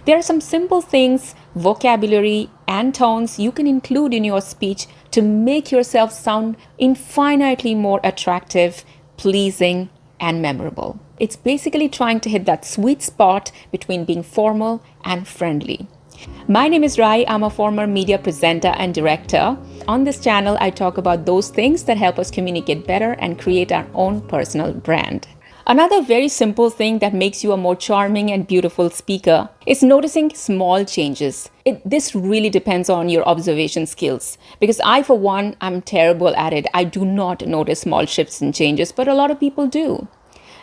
There are some simple things, vocabulary and tones you can include in your speech to make yourself sound infinitely more attractive, pleasing, and memorable. It's basically trying to hit that sweet spot between being formal and friendly. My name is Rai. I'm a former media presenter and director. On this channel, I talk about those things that help us communicate better and create our own personal brand. Another very simple thing that makes you a more charming and beautiful speaker is noticing small changes. This really depends on your observation skills, because I, for one, I'm terrible at it. I do not notice small shifts and changes, but a lot of people do.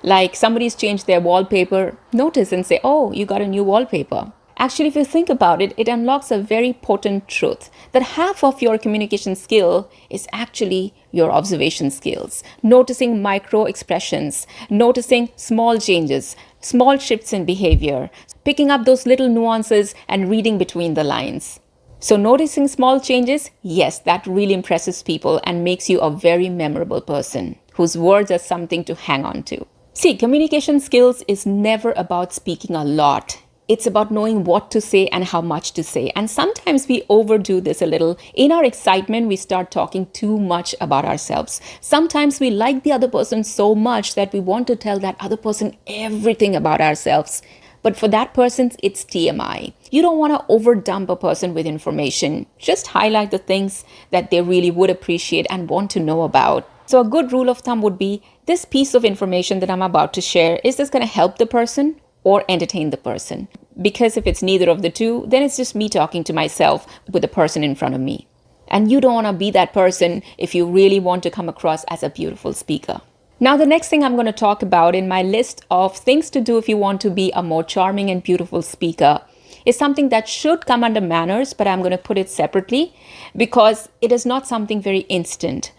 Like somebody's changed their wallpaper, notice and say, oh, you got a new wallpaper. Actually, if you think about it, it unlocks a very potent truth that half of your communication skill is actually your observation skills. Noticing micro expressions, noticing small changes, small shifts in behavior, picking up those little nuances and reading between the lines. So noticing small changes, yes, that really impresses people and makes you a very memorable person whose words are something to hang on to. See, communication skills is never about speaking a lot. It's about knowing what to say and how much to say. And sometimes we overdo this a little. In our excitement, we start talking too much about ourselves. Sometimes we like the other person so much that we want to tell that other person everything about ourselves. But for that person, it's TMI. You don't want to overdump a person with information. Just highlight the things that they really would appreciate and want to know about. So a good rule of thumb would be, this piece of information that I'm about to share, is this going to help the person or entertain the person? Because if it's neither of the two, then it's just me talking to myself with the person in front of me. And you don't want to be that person if you really want to come across as a beautiful speaker. Now, the next thing I'm going to talk about in my list of things to do if you want to be a more charming and beautiful speaker is something that should come under manners, but I'm going to put it separately because it is not something very instant.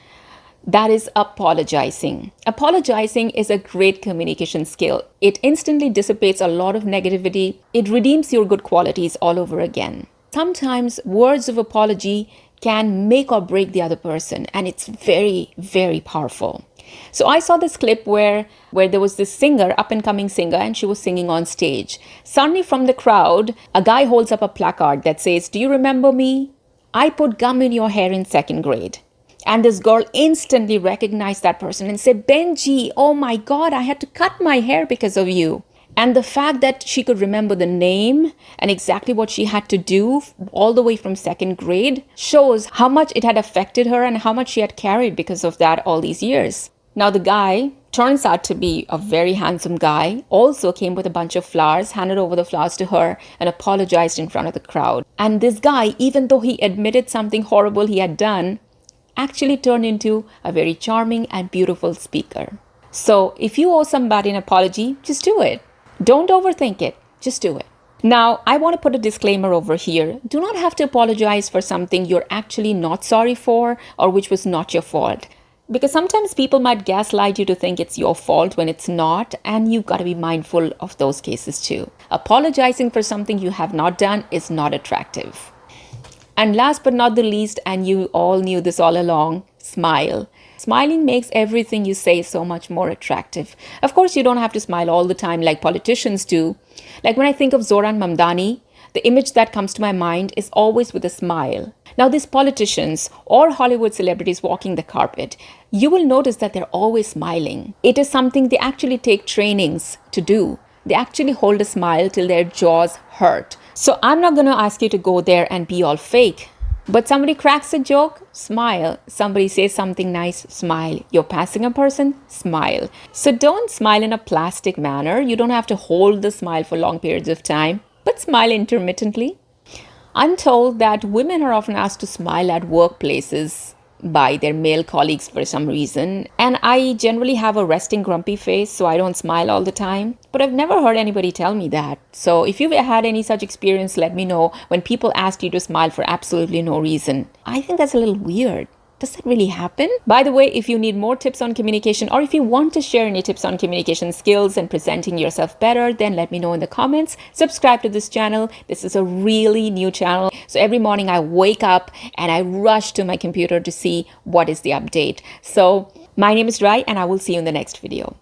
That is apologizing. Apologizing is a great communication skill. It instantly dissipates a lot of negativity. It redeems your good qualities all over again. Sometimes words of apology can make or break the other person, and it's very, very powerful. So I saw this clip where there was this singer, up-and-coming singer, and she was singing on stage. Suddenly from the crowd, a guy holds up a placard that says, "Do you remember me? I put gum in your hair in second grade." And this girl instantly recognized that person and said, "Benji, oh my God, I had to cut my hair because of you." And the fact that she could remember the name and exactly what she had to do all the way from second grade shows how much it had affected her and how much she had carried because of that all these years. Now the guy turns out to be a very handsome guy, also came with a bunch of flowers, handed over the flowers to her and apologized in front of the crowd. And this guy, even though he admitted something horrible he had done, actually turned into a very charming and beautiful speaker. So if you owe somebody an apology, just do it. Don't overthink it. Just do it. Now, I want to put a disclaimer over here. Do not have to apologize for something you're actually not sorry for or which was not your fault. Because sometimes people might gaslight you to think it's your fault when it's not, and you've got to be mindful of those cases too. Apologizing for something you have not done is not attractive. And last but not the least, and you all knew this all along, smile. Smiling makes everything you say so much more attractive. Of course, you don't have to smile all the time like politicians do. Like when I think of Zoran Mamdani, the image that comes to my mind is always with a smile. Now, these politicians or Hollywood celebrities walking the carpet, you will notice that they're always smiling. It is something they actually take trainings to do. They actually hold a smile till their jaws hurt. So I'm not going to ask you to go there and be all fake. But somebody cracks a joke, smile. Somebody says something nice, smile. You're passing a person, smile. So don't smile in a plastic manner. You don't have to hold the smile for long periods of time, but smile intermittently. I'm told that women are often asked to smile at workplaces by their male colleagues for some reason. And I generally have a resting grumpy face, so I don't smile all the time. But I've never heard anybody tell me that. So if you've had any such experience, let me know when people ask you to smile for absolutely no reason. I think that's a little weird. Does that really happen? By the way, if you need more tips on communication or if you want to share any tips on communication skills and presenting yourself better, then let me know in the comments. Subscribe to this channel. This is a really new channel. So every morning I wake up and I rush to my computer to see what is the update. So my name is Rai and I will see you in the next video.